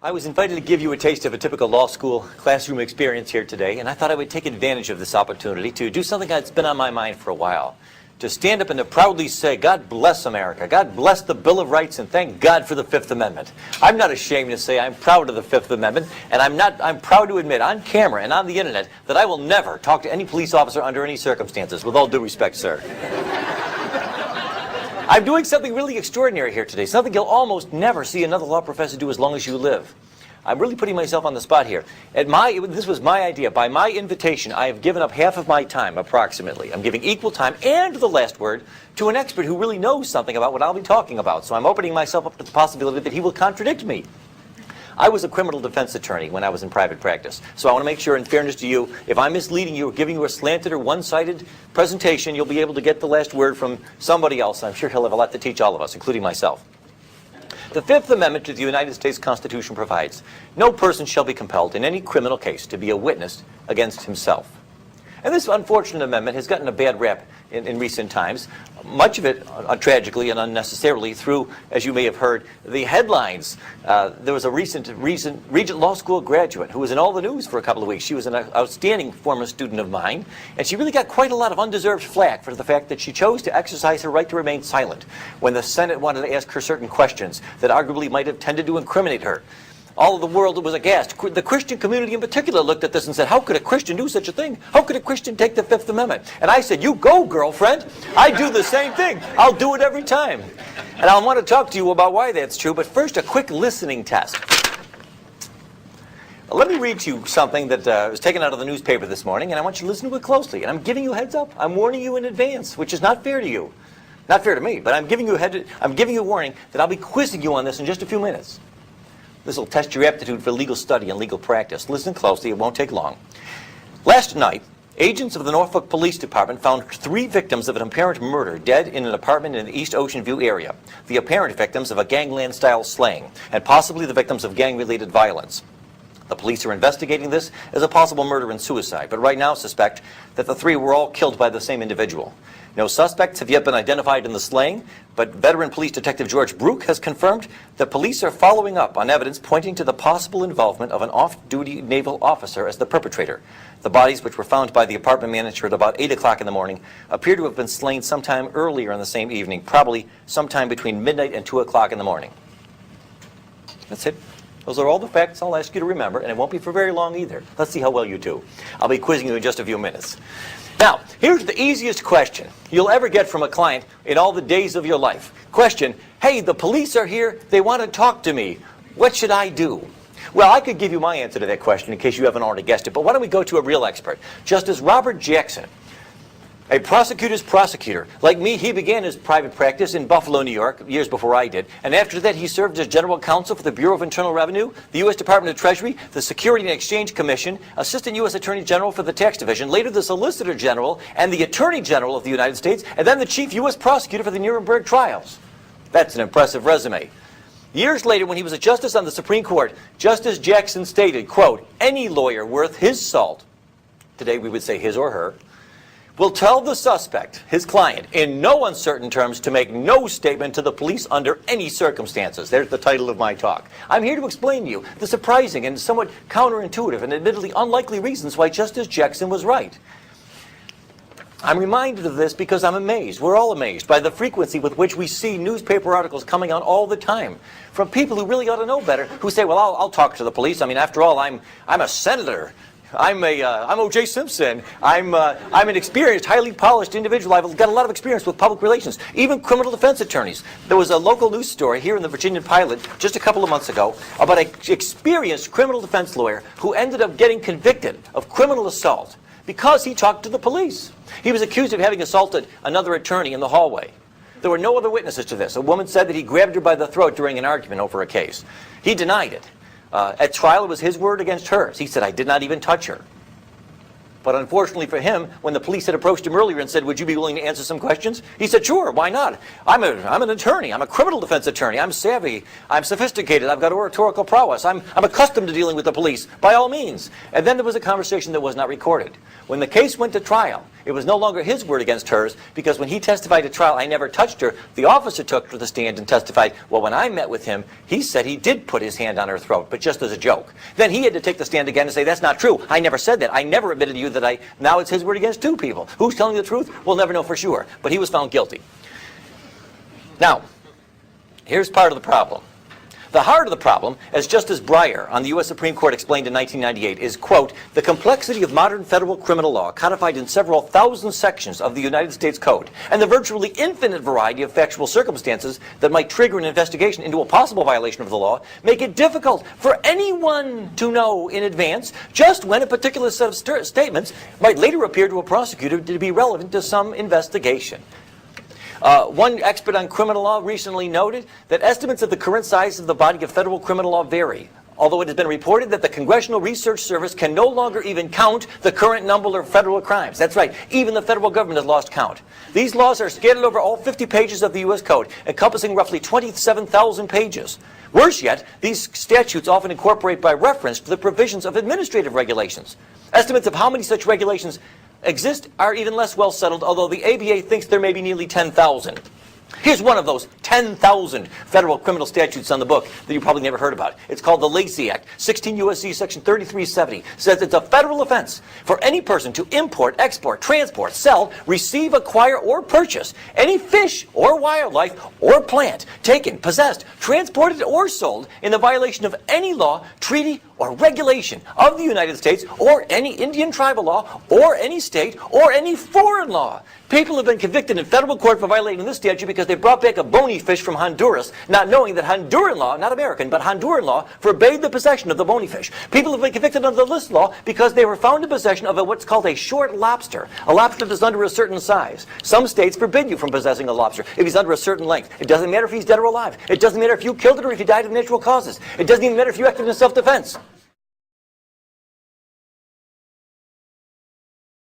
I was invited to give you a taste of a typical law school classroom experience here today, and I thought I would take advantage of this opportunity to do something that's been on my mind for a while. To stand up and to proudly say, God bless America, God bless the Bill of Rights, and thank God for the Fifth Amendment. I'm not ashamed to say I'm proud of the Fifth Amendment, and I'm proud to admit on camera and on the internet that I will never talk to any police officer under any circumstances, with all due respect, sir. I'm doing something really extraordinary here today, something you'll almost never see another law professor do as long as you live. I'm really putting myself on the spot here. This was my idea. By my invitation, I have given up half of my time, approximately. I'm giving equal time and the last word to an expert who really knows something about what I'll be talking about. So I'm opening myself up to the possibility that he will contradict me. I was a criminal defense attorney when I was in private practice. So I want to make sure, in fairness to you, if I'm misleading you or giving you a slanted or one-sided presentation, you'll be able to get the last word from somebody else. I'm sure he'll have a lot to teach all of us, including myself. The Fifth Amendment to the United States Constitution provides, no person shall be compelled in any criminal case to be a witness against himself. And this unfortunate amendment has gotten a bad rap in recent times, much of it tragically and unnecessarily through, as you may have heard, the headlines. There was a recent Regent Law School graduate who was in all the news for a couple of weeks. She was an outstanding former student of mine, and she really got quite a lot of undeserved flack for the fact that she chose to exercise her right to remain silent when the Senate wanted to ask her certain questions that arguably might have tended to incriminate her. All of the world was aghast. The Christian community in particular looked at this and said, how could a Christian do such a thing? How could a Christian take the Fifth Amendment? And I said, you go, girlfriend. I do the same thing. I'll do it every time. And I want to talk to you about why that's true, but first a quick listening test. Let me read to you something that was taken out of the newspaper this morning, and I want you to listen to it closely. And I'm giving you a heads up. I'm warning you in advance, which is not fair to you. Not fair to me, but I'm giving you a warning that I'll be quizzing you on this in just a few minutes. This will test your aptitude for legal study and legal practice. Listen closely, it won't take long. Last night, agents of the Norfolk Police Department found 3 victims of an apparent murder dead in an apartment in the East Ocean View area. The apparent victims of a gangland-style slaying, and possibly the victims of gang-related violence. The police are investigating this as a possible murder and suicide, but right now suspect that the 3 were all killed by the same individual. No suspects have yet been identified in the slaying, but veteran police detective George Brook has confirmed that police are following up on evidence pointing to the possible involvement of an off-duty naval officer as the perpetrator. The bodies, which were found by the apartment manager at about 8 o'clock in the morning, appear to have been slain sometime earlier in the same evening, probably sometime between midnight and 2 o'clock in the morning. That's it. Those are all the facts I'll ask you to remember, and it won't be for very long either. Let's see how well you do. I'll be quizzing you in just a few minutes. Now, here's the easiest question you'll ever get from a client in all the days of your life. Question, hey, the police are here, they want to talk to me. What should I do? Well, I could give you my answer to that question in case you haven't already guessed it, but why don't we go to a real expert. Justice Robert Jackson, a prosecutor's prosecutor. Like me, he began his private practice in Buffalo, New York, years before I did. And after that, he served as general counsel for the Bureau of Internal Revenue, the U.S. Department of Treasury, the Security and Exchange Commission, Assistant U.S. Attorney General for the Tax Division, later the Solicitor General and the Attorney General of the United States, and then the Chief U.S. Prosecutor for the Nuremberg trials. That's an impressive resume. Years later, when he was a justice on the Supreme Court, Justice Jackson stated, quote, any lawyer worth his salt, today we would say his or her, will tell the suspect, his client, in no uncertain terms to make no statement to the police under any circumstances. There's the title of my talk. I'm here to explain to you the surprising and somewhat counterintuitive and admittedly unlikely reasons why Justice Jackson was right. I'm reminded of this because I'm amazed, we're all amazed, by the frequency with which we see newspaper articles coming out all the time from people who really ought to know better, who say, well, I'll talk to the police. I mean, after all, I'm a senator. I'm O.J. Simpson. I'm an experienced, highly polished individual. I've got a lot of experience with public relations, even criminal defense attorneys. There was a local news story here in the Virginian Pilot just a couple of months ago about an experienced criminal defense lawyer who ended up getting convicted of criminal assault because he talked to the police. He was accused of having assaulted another attorney in the hallway. There were no other witnesses to this. A woman said that he grabbed her by the throat during an argument over a case. He denied it. At trial, it was his word against hers. He said, I did not even touch her. But unfortunately for him, when the police had approached him earlier and said, would you be willing to answer some questions? He said, sure, why not? I'm an attorney. I'm a criminal defense attorney. I'm savvy. I'm sophisticated. I've got oratorical prowess. I'm accustomed to dealing with the police, by all means. And then there was a conversation that was not recorded. When the case went to trial, It was no longer his word against hers, because when he testified at trial, I never touched her. The officer took to the stand and testified, well, when I met with him, he said he did put his hand on her throat, but just as a joke. Then he had to take the stand again and say, that's not true. I never said that. I never admitted to you that now it's his word against two people. Who's telling the truth? We'll never know for sure. But he was found guilty. Now, here's part of the problem. The heart of the problem, as Justice Breyer on the U.S. Supreme Court explained in 1998, is, quote, the complexity of modern federal criminal law codified in several thousand sections of the United States Code, and the virtually infinite variety of factual circumstances that might trigger an investigation into a possible violation of the law, make it difficult for anyone to know in advance just when a particular set of statements might later appear to a prosecutor to be relevant to some investigation. One expert on criminal law recently noted that estimates of the current size of the body of federal criminal law vary, although it has been reported that the Congressional Research Service can no longer even count the current number of federal crimes. That's right, even the federal government has lost count. These laws are scattered over all 50 pages of the U.S. Code, encompassing roughly 27,000 pages. Worse yet, these statutes often incorporate by reference to the provisions of administrative regulations. Estimates of how many such regulations exist are even less well settled, although the ABA thinks there may be nearly 10,000. Here's one of those 10,000 federal criminal statutes on the book that you probably never heard about. It's called the Lacey Act. 16 U.S.C. Section 3370 says it's a federal offense for any person to import, export, transport, sell, receive, acquire, or purchase any fish or wildlife or plant taken, possessed, transported, or sold in the violation of any law, treaty, or regulation of the United States, or any Indian tribal law, or any state, or any foreign law. People have been convicted in federal court for violating this statute because they brought back a bony fish from Honduras, not knowing that Honduran law, not American, but Honduran law, forbade the possession of the bony fish. People have been convicted under this law because they were found in possession of what's called a short lobster, a lobster that's under a certain size. Some states forbid you from possessing a lobster if he's under a certain length. It doesn't matter if he's dead or alive. It doesn't matter if you killed it or if he died of natural causes. It doesn't even matter if you acted in self-defense.